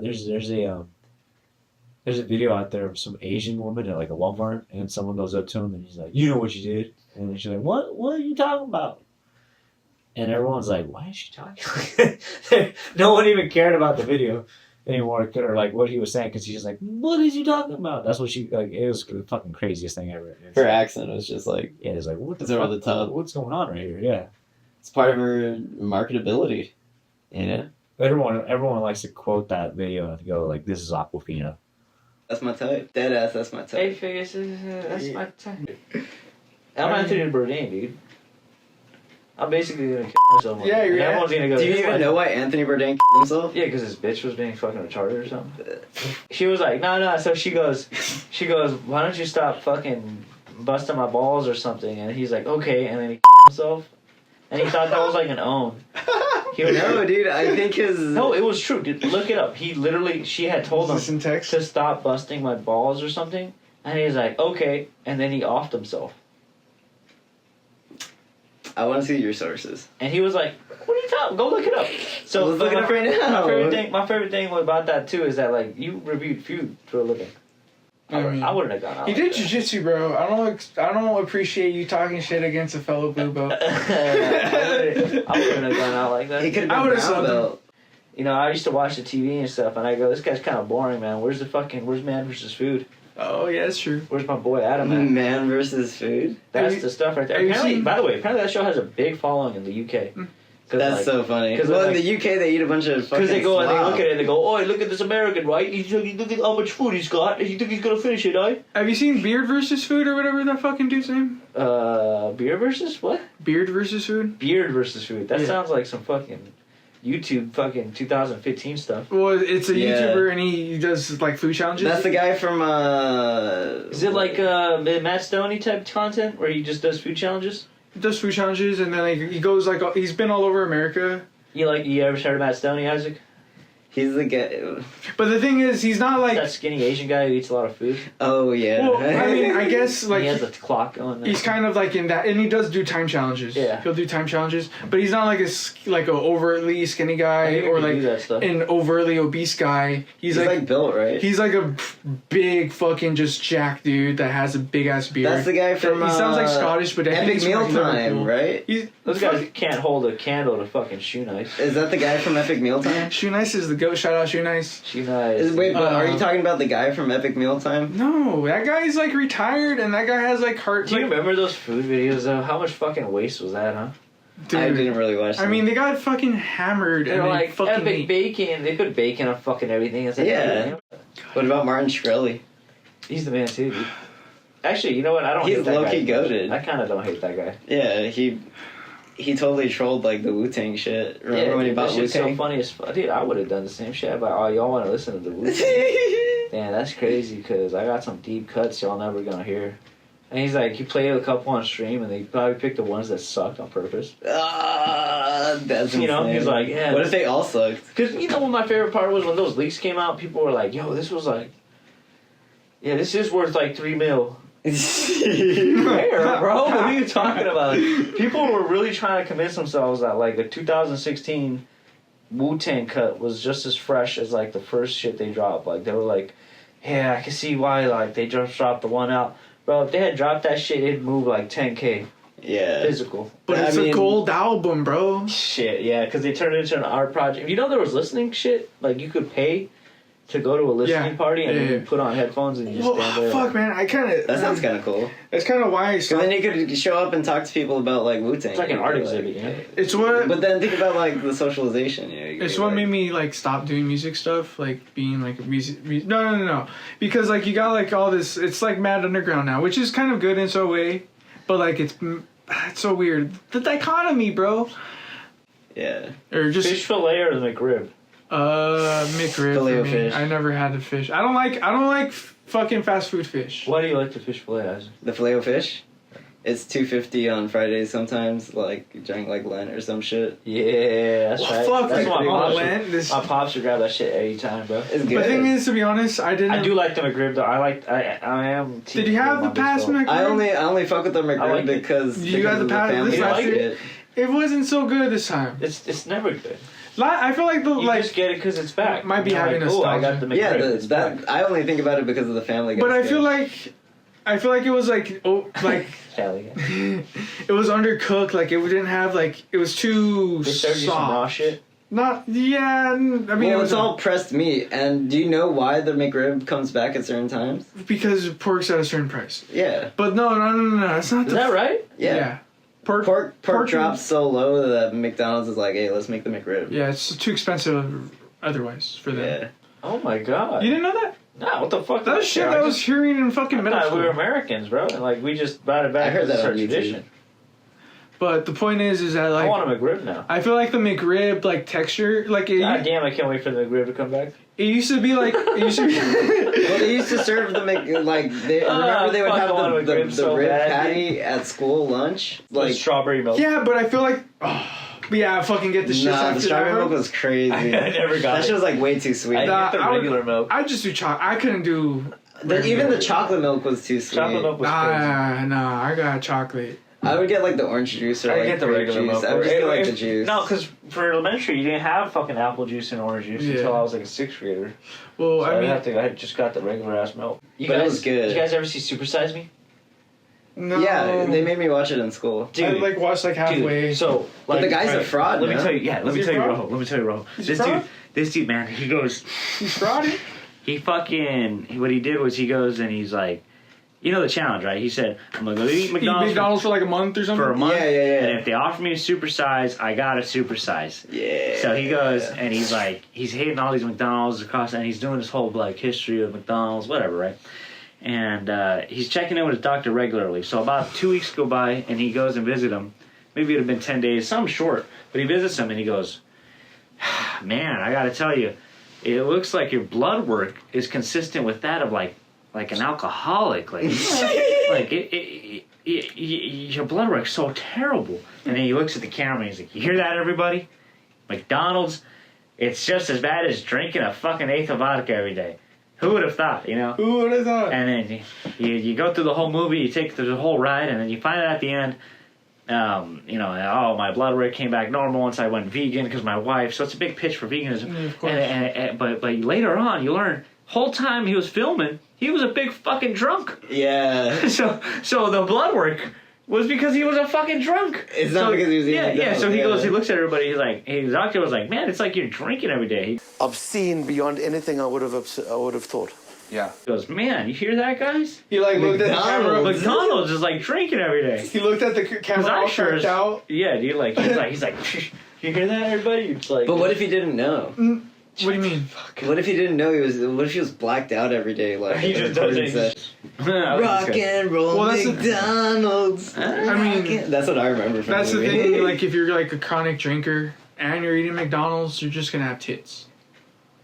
video out there of some Asian woman at like a Walmart, and someone goes up to him and he's like, "You know what you did?" And she's like, "What are you talking about?" And everyone's like, "Why is she talking?" No one even cared about the video anymore, or like what he was saying, because she's just like, "What is you talking about?" That's what she like. It was the fucking craziest thing ever. It's Her like, accent was just like, yeah, it's like, what the it's fuck? over the top. What's going on right here? Yeah. It's part of her marketability. You know? Everyone likes to quote that video and go like, "This is Aquafina." That's my type. Deadass, that's my Hey, type. figures, that's my type. I'm Anthony Bourdain, dude. I'm basically gonna kill myself. Yeah, you're and everyone's gonna go. Do you "This even is know why Anthony Bourdain killed himself? Yeah, because his bitch was being fucking retarded or something. She was like, no. So she goes, why don't you stop fucking busting my balls or something? And he's like, okay. And then he killed himself. And he thought that was like an own. He was No, dude, I think his... No, it was true, dude. Look it up. She had told Is this him in text? to stop busting my balls or something. And he's like, okay. And then he offed himself. I want to see your sources. And he was like, what are you talking? Go look it up. So Let's look it up right now. My favorite thing about that too is that like you reviewed food for a living. I wouldn't have gone out. He like did that. jujitsu, bro. I don't appreciate you talking shit against a fellow blue belt. I wouldn't have gone out like that. He could I have would've been brown subbed him. belt. You know, I used to watch the TV and stuff, and I go, this guy's kind of boring, man. Where's Man versus Food? Oh yeah, that's true. Where's my boy Adam at? Man versus food. That's the stuff right there. have you Apparently, seen- by the way, that show has a big following in the UK. That's so funny. 'cause Well, like- in the UK, they eat a bunch of fucking Because they go and they slop. look at it and they go, oh, look at this American, right? Look at how much food he's got. You think he's going to finish it, eh? Have you seen Beard versus Food or whatever that fucking dude's name? Beer versus what? Beard versus Food. Beard versus food. That Yeah. sounds like some fucking YouTube fucking 2015 stuff. Well, it's a Yeah. YouTuber and he does like food challenges. That's the guy from, Is it like Matt Stoney type content where he just does food challenges? He does food challenges and then like, he goes like he's been all over America. You ever heard of Matt Stoney, Isaac? He's the guy... But the thing is, he's not like. That skinny Asian guy who eats a lot of food. Oh, yeah. Well, I mean, I guess like he has the clock going there. he's kind of like in that, and he does do time challenges. Yeah. He'll do time challenges, but he's not like a overtly skinny I guy think he or can like do that stuff. an overtly obese guy. He's like built, right? he's like a big fucking just jack dude that has a big ass beard. That's the guy from, He sounds like Scottish, but I think Epic he's fucking Mealtime, cool. right? He's Those guys can't hold a candle to fucking Shoe Nice. Is that the guy from Epic Mealtime? Shoe Nice is the goat. Shout out Shoe Nice. Shoe Nice. Wait, but are you Uh, talking about the guy from Epic Mealtime? No, that guy's like retired, and that guy has like heart. Do you like, remember those food videos though? How much fucking waste was that, huh? dude, I didn't really watch them. I mean, they got fucking hammered They're and like they fucking epic ate. bacon. They put bacon on fucking everything. It's like, Yeah. dude, What about Martin Shkreli? he's the man too, dude. Actually, you know what? I don't He's hate that low-key guy. goated. I kind of don't hate that guy. Yeah, he totally trolled like the Wu-Tang shit. Remember when he dude, bought that shit's so Wu-Tang? funny as fuck. Dude, I would have done the same shit. But oh, y'all want to listen to the Wu-Tang? Man, that's crazy because I got some deep cuts y'all never gonna hear. And he's like, he played a couple on stream, and they probably picked the ones that sucked on purpose. That's You know, insane. he's like, yeah. What if they all sucked? Because you know what my favorite part was when those leaks came out. People were like, "Yo, this was like, yeah, this is worth like $3 million." Where, bro? What are you talking about? People were really trying to convince themselves that like the 2016 Wu-Tang cut was just as fresh as like the first shit they dropped. Like they were like, yeah, I can see why like they just dropped the one out. Bro, if they had dropped that shit, it'd move like 10K Yeah. physical. But it's a gold album, bro. Shit, yeah, because they turned it into an art project. You know there was listening shit? Like you could pay to go to a listening party and then you put on headphones and you just stand there. Fuck, man, I kind of... That sounds kind of cool. That's kind of why I Because then you could show up and talk to people about, like, Wu-Tang. It's like an art exhibit, you know? It's what... But then think about, like, the socialization. You know, It's what made me, like, stop doing music stuff, like, being, like, a music... No. Because, like, you got, like, all this... It's, like, mad underground now, which is kind of good in some way. But, like, it's so weird. The dichotomy, bro. Yeah. Or just... Fish fillet or the McRib? McRib for me. Fish. I never had the fish. I don't like fucking fast food fish. Why do you like the fish fillet, Isaac? The Filet-O-Fish? It's $2.50 on Fridays sometimes, like, during, like, Lent or some shit. Yeah, that's right. Fuck, That's like, why on my Lent, this... my pops would grab that shit every time, bro. It's But good. the thing is, to be honest, I didn't... I do like the McRib, though. I am... Did you have the past McRib? I only fuck with the McRib I like it. because You got the of past- family this last like year? it. It wasn't so good this time. It's never good. I feel like the... You like. just get it because it's back. Might be You're having like, oh, I got nostalgia. the McRib. Yeah, it's back. I only think about it because of the family. But I Guy feel sketch. like it was like Hell yeah. it was undercooked. Like it didn't have like it was too They served you some raw soft. shit. Not yeah. I mean Well, it was it's all pressed meat, and do you know why the McRib comes back at certain times? because pork's at a certain price. Yeah. But no. That's not Is that right? Yeah. Pork Pork drops so low that McDonald's is like, hey, let's make the McRib. Yeah, it's too expensive otherwise for them. Yeah. Oh my god. You didn't know that? Nah, what the fuck? That was shit that I was hearing in fucking middle we school. were Americans, bro. And like we just brought it back. I heard that as our on YouTube. tradition. But the point is that like I want a McRib now. I feel like the McRib like texture like it, God damn, I can't wait for the McRib to come back. it used to be like it used to be. Well, they used to serve the remember they would fuck, have I want the McRib so rib bad, patty at school lunch. Like strawberry milk. Yeah, but I feel like but yeah, I fucking get the shit Nah, after the strawberry that, milk bro. was crazy. I never got That it. shit was like way too sweet. I Nah, get the I would- regular milk. I just do chocolate. I couldn't do. Even the chocolate milk was too sweet. Chocolate milk was crazy. Nah, I got chocolate. I would get like the orange juice or I like get the grape regular juice. milk. I would just get like If- the juice. No, because for elementary, you didn't have fucking apple juice and orange juice until I was like a 6th grader. Well, So I mean, I just got the regular ass milk. You But it guys, was good. Did you guys ever see Super Size Me? no. Yeah, they made me watch it in school. I like watched like halfway. Dude, so But the guy's a fraud, Let me man. tell you, yeah. Let me Is tell he you, a fraud? Rojo. Let me tell you, Rojo. He's a fraud? This dude, man, he goes. He's frauding. What he did was he goes and he's like, you know the challenge, right? He said, I'm gonna go eat Eat McDonald's, McDonald's for like a month or something. for a month, Yeah. and if they offer me a supersize, I gotta supersize. Yeah. So he goes and he's like, he's hitting all these McDonald's across, and he's doing this whole like history of McDonald's, whatever, right? And he's checking in with his doctor regularly. So about 2 weeks go by, and he goes and visit him. Maybe it'd have been 10 days, some short, but he visits him and he goes, man, I gotta tell you, it looks like your blood work is consistent with that of like an alcoholic, like your blood work's so terrible. And then he looks at the camera and he's like, you hear that, everybody? McDonald's, it's just as bad as drinking a fucking eighth of vodka every day. Who would have thought, you know? Who would have thought? And then you go through the whole movie, you take the whole ride, and then you find out at the end, my blood work came back normal once I went vegan because my wife. So it's a big pitch for veganism. Yeah, of course. But later on, you learn whole time he was filming, he was a big fucking drunk. Yeah. So the blood work was because he was a fucking drunk. It's not because he was eating McDonald's, So he yeah. goes, he looks at everybody. He's like, his doctor was like, man, it's like you're drinking every day. He Obscene beyond anything I would have thought. Yeah. goes, man, you hear that, guys? He like looked at the camera. McDonald's is like drinking every day. He looked at the camera all freaked out. Yeah, dude, like he's like, you hear that, everybody? It's like, But what if he didn't know? What do you mean? What if he didn't know what if he was blacked out every day? Like He just does it. Rock and roll Well, that's the- McDonald's. I mean, That's what I remember from that's the the movie. thing. Like, if you're like a chronic drinker and you're eating McDonald's, you're just gonna have tits.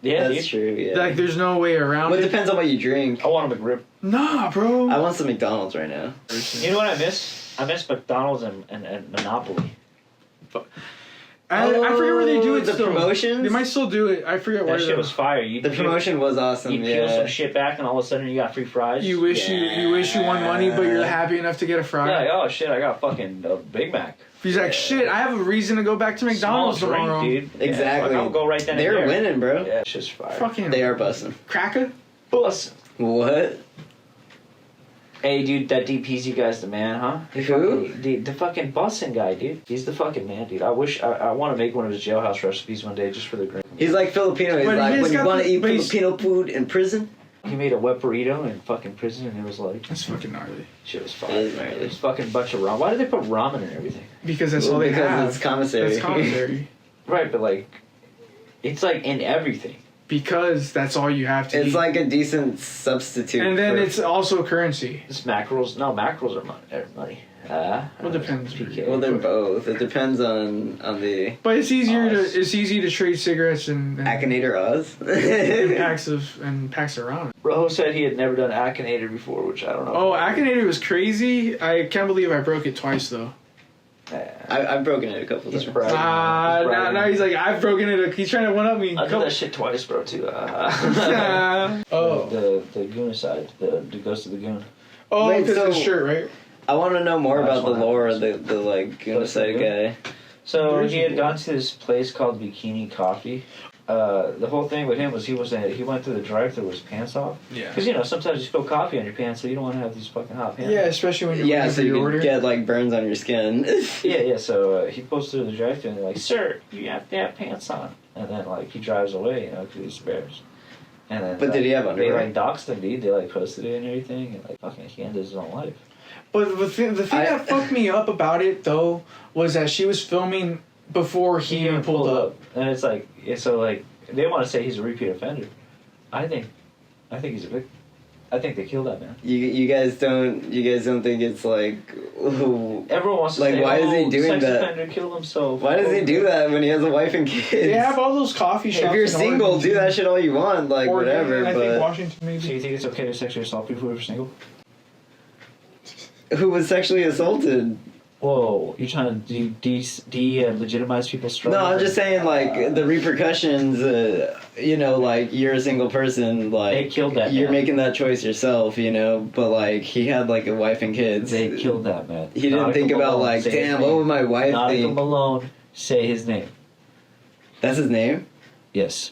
Yeah, That's dude. true. Yeah. Like, there's no way around Well, it it. depends on what you drink. I want a McRib. Nah, bro. I want some McDonald's right now. You know what I miss? I miss McDonald's and Monopoly. I forget where they do it. The still. promotions? They might still do it. I forget where. That shit was fire. You The promotion was awesome. You peel some shit back, and all of a sudden you got free fries. You wish you won money, but you're happy enough to get a fry. Yeah, like, oh shit, I got fucking a Big Mac. He's like, shit, I have a reason to go back to McDonald's Small drink, tomorrow. dude. Exactly. Yeah, I'll go right then. They're and there. winning, bro. Yeah, it's just fire. Fucking They are busting. cracker. Bus. What? Hey, dude, that DP's you guys the man, huh? Who? The fucking busing guy, dude. He's the fucking man, dude. I wish I want to make one of his jailhouse recipes one day just for the green. He's like Filipino. He's But like, he's when you got want to the- eat but he's- Filipino food in prison? He made a wet burrito in fucking prison, and it was like That's fucking gnarly. shit was fire. It is gnarly. It was fucking bunch of ramen. Why did they put ramen in everything? Because that's Well, all they because have. it's commissary. That's commissary. Right, but like, it's like in everything. Because that's all you have to eat. It's like a decent substitute. and then for- it's also currency. It's mackerels. No, mackerels are money. Well, depends. PK. Well, they're both. It depends on the But it's easier Oz. to easy to trade cigarettes and Akinator Oz. and packs of ramen. Rojo said he had never done Akinator before, which I don't know. Oh, Akinator was crazy. I can't believe I broke it twice though. I've broken it a couple He's times. bragging. Now he's like, I've broken it. He's trying to one up me. I did that shit twice, bro. Too. Oh, the goon side, the Ghost of the Goon. oh, Wait, because so- of the shirt, right? I want to know more That's about the what lore of happens. the like genocide guy. So There's he had a- gone to this place called Bikini Coffee. The whole thing with him was he went through the drive-thru with his pants off. Yeah. Because sometimes you spill coffee on your pants, so you don't want to have these fucking hot pants. Yeah, especially when you're Yeah, waiting so for you your can order. get like burns on your skin. Yeah. So he pulls through the drive-thru and they're like, "Sir, you have to have pants on." And then like he drives away, because he's embarrassed. And then, But did he have They underwear? like doxed him, dude. They like posted it and everything, and like fucking he ended his own life. But the thing that fucked me up about it though was that she was filming before he even pulled up. And it's like, so like they want to say he's a repeat offender. I think he's a victim. I think they killed that man. You guys don't think it's like ooh, Everyone wants to Like, say, why is he doing sex that? offender killed himself. why does he do that when he has a wife and kids? They have all those coffee shops. If you're in single, Oregon, do that shit all you want, like Oregon, whatever. and I think But Washington So maybe. you think it's okay to sexually assault people who are single? who was sexually assaulted? Whoa, you're trying to legitimize people's struggle? No, I'm just saying like the repercussions. Like you're a single person, like They killed that you're man. making that choice yourself, But like he had like a wife and kids. They killed that man. He didn't think Nautical about Malone, like, say his damn, name. what would my wife Nautical think? Malone, say his name. That's his name. Yes.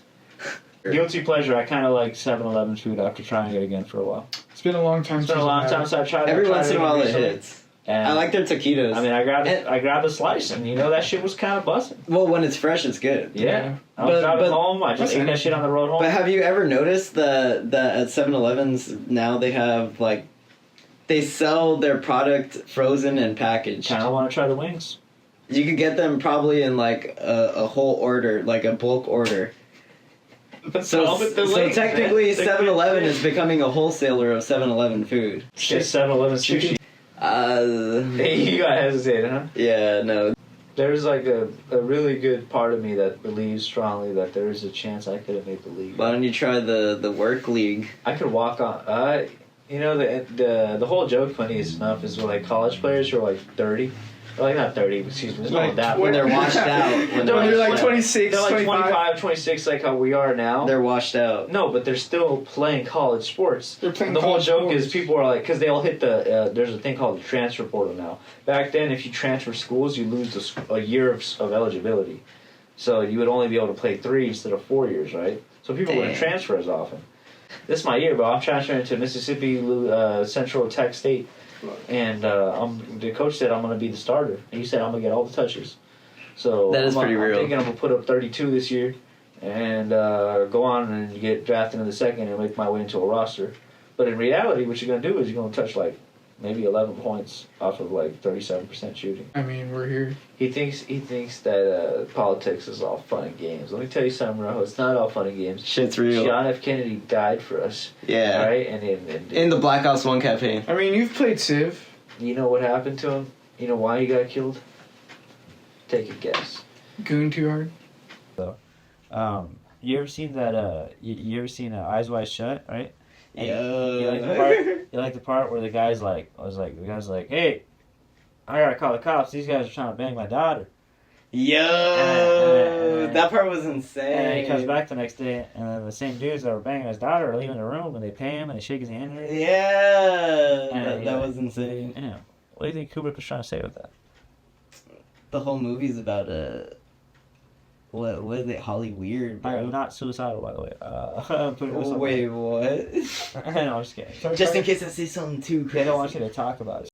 Guilty pleasure. I kind of like 7-Eleven food after trying it again for a while. It's been a long time. It's been a since long I've time had since I tried it. Every I tried once in a while it recently, hits. and I like their taquitos. I mean, I And- grabbed a slice, and that shit was kind of busting. well, when it's fresh, it's good. Yeah. I was But- driving but- home. I just ate that shit on the road home. But have you ever noticed that at 7-Elevens now they have like they sell their product frozen and packaged? Kind of want to try the wings. You could get them probably in like a whole order, like a bulk order. So technically 7-Eleven is becoming a wholesaler of 7-Eleven food. Shit, 7-Eleven sushi. Hey, you got hesitated, huh? Yeah, no. There's like a really good part of me that believes strongly that there is a chance I could have made the league. Why don't you try the work league? I could walk on. The whole joke, funny enough, is with like college players who are like 30. Or like not 30, excuse me. It's Like not that. When they're washed out. When When they're like Yeah. 26, They're like 25. 25, 26, like how we are now. they're washed out. No, but they're still playing college sports. They're playing the whole college joke sports. is people are like, because they all hit there's a thing called the transfer portal now. Back then, if you transfer schools, you lose a year of eligibility. So you would only be able to play 3 instead of 4 years, right? So people wouldn't Damn. transfer as often. This is my year, bro. I'm transferring to Mississippi Central Tech State. And the coach said I'm going to be the starter. And he said I'm going to get all the touches. So That is pretty real. I'm thinking I'm going to put up 32 this year and go on and get drafted in the second and make my way into a roster. But in reality, what you're going to do is you're going to touch like maybe 11 points off of like 37% shooting. I mean, we're here. He thinks that politics is all fun and games. Let me tell you something, Rojo. It's not all fun and games. Shit's real. John F. Kennedy died for us. Yeah. Right? And In the Black Ops 1 campaign. I mean, you've played Civ. you know what happened to him? You know why he got killed? Take a guess. Goon too hard. You ever seen that? You ever seen Eyes Wide Shut? Right. And Yeah. you like the part where the guy's like, hey, I gotta call the cops. These guys are trying to bang my daughter. Yo, And- that part was insane. And then he comes back the next day, and then the same dudes that were banging his daughter are leaving the room, and they pay him, and they shake his hand. And Yeah, And that was insane. yeah. What do you think Kubrick was trying to say with that? The whole movie's about what is it? Holly Weird, bro. Not suicidal, by the way. Put it with something. Wait, what? I know, I'm just kidding. Just in case I say something too They crazy. don't want you to talk about it.